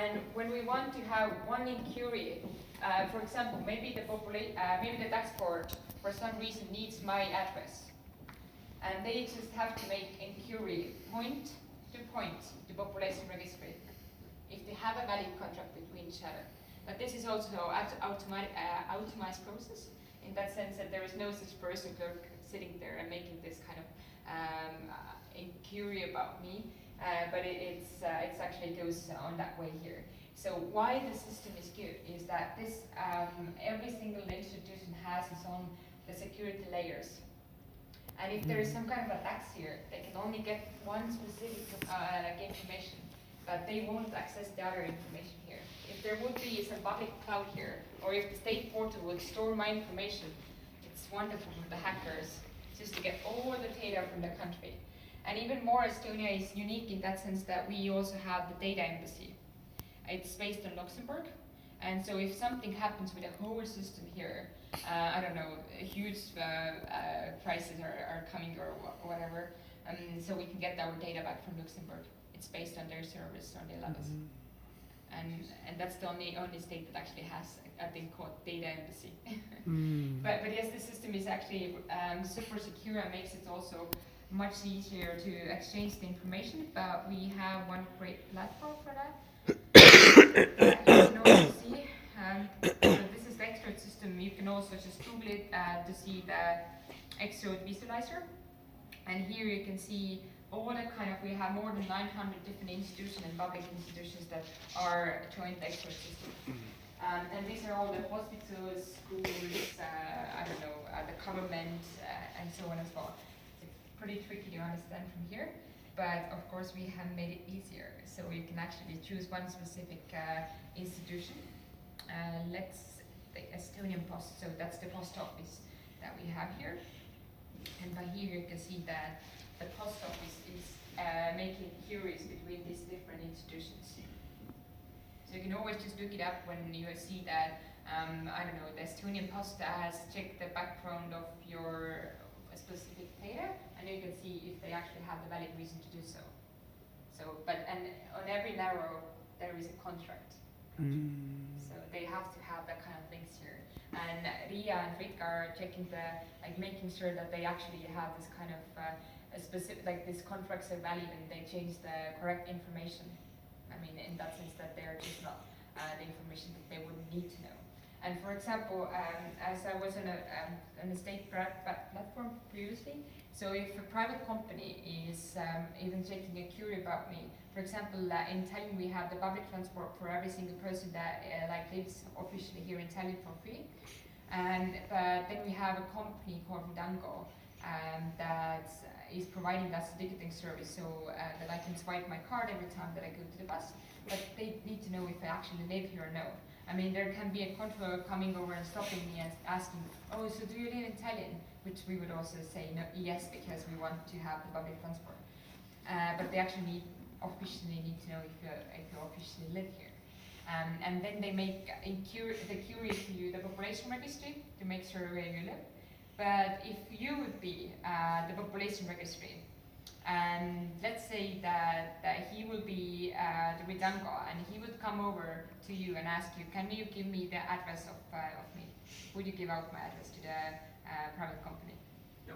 And when we want to have one inquiry, for example, maybe the tax board for some reason needs my address, and they just have to make inquiry point to point to population registry if they have a valid contract between each other. But this is also an automated process in that sense that there is no such person clerk sitting there and making this kind of inquiry about me, but it's actually goes on that way here. So why the system is good is that this every single institution has its own the security layers. And if there is some kind of attacks here, they can only get one specific information, but they won't access the other information here. If there would be some public cloud here, or if the state portal would store my information, it's wonderful for the hackers just to get all the data from the country. And even more, Estonia is unique in that sense that we also have the data embassy. It's based on Luxembourg, and so if something happens with the whole system here, I don't know, huge prices are coming or whatever, so we can get our data back from Luxembourg. It's based on their service on the levels. And that's the only state that actually has a thing called data embassy. But yes, the system is actually super secure and makes it also much easier to exchange the information, but we have one great platform for that. You can also see, so this is the Extrude system. You can also just Google it to see the Extrude visualizer. And here you can see all the we have more than 900 different institutions and public institutions that are joined the Extrude system. And these are all the hospitals, schools, I don't know, the government, and so on as well. It's pretty tricky to understand from here, but of course we have made it easier. So you can actually choose one specific institution. Let's the Estonian Post, so that's the post office that we have here. And by here you can see that the post office is making queries between these different institutions. So you can always just look it up when you see that, I don't know, the Estonian Post has checked the background of your specific data, and you can see if they actually have the valid reason to do so. And on every narrow, there is a contract. So they have to have that kind of links here. And Ria and Ritka are checking making sure that they actually have this kind of a specific, these contracts are valid and they change the correct information. I mean, in that sense that they're just not the information that they would need to know. And for example, as I was on a state platform previously, so if a private company is even checking a query about me, for example, in Tallinn we have the public transport for every single person that lives officially here in Tallinn for free. But then we have a company called Dango that is providing us a ticketing service so that I can swipe my card every time that I go to the bus, but they need to know if I actually live here or no. I mean, there can be a controller coming over and stopping me and asking, oh, so do you live in Tallinn? Which we would also say no, yes, because we want to have the public transport. But they actually officially need to know if you officially live here. And then they make the query to you, the population registry, to make sure where you live. But if you would be the population registry, and let's say that he will be the Ridango, and he would come over to you and ask you, can you give me the address of me? Would you give out my address to the private company? No.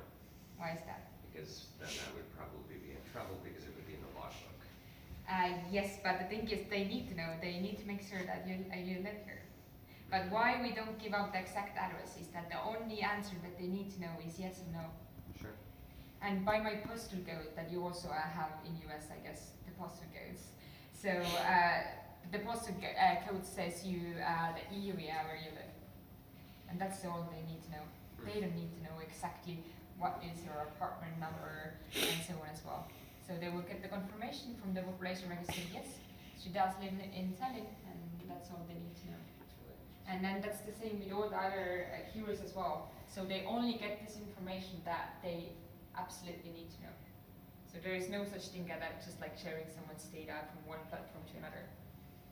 Why is that? Because then I would probably be in trouble because it would be in the logbook. Yes, but the thing is they need to know, they need to make sure that you live here. But why we don't give out the exact address is that the only answer that they need to know is yes or no. Sure. And by my postal code that you also have in US, I guess, the postal codes. So the postal code says you the area where you live. And that's all they need to know. They don't need to know exactly what is your apartment number and so on as well. So they will get the confirmation from the population register, yes, she does live in Tallinn, and that's all they need to know. And then that's the same with all the other heroes as well. So they only get this information that they absolutely need to know. So there is no such thing as just like sharing someone's data from one platform to another,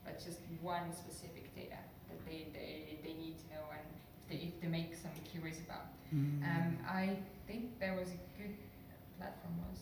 but just one specific data that they need to know, and if they make some queries about. I think there was a good platform was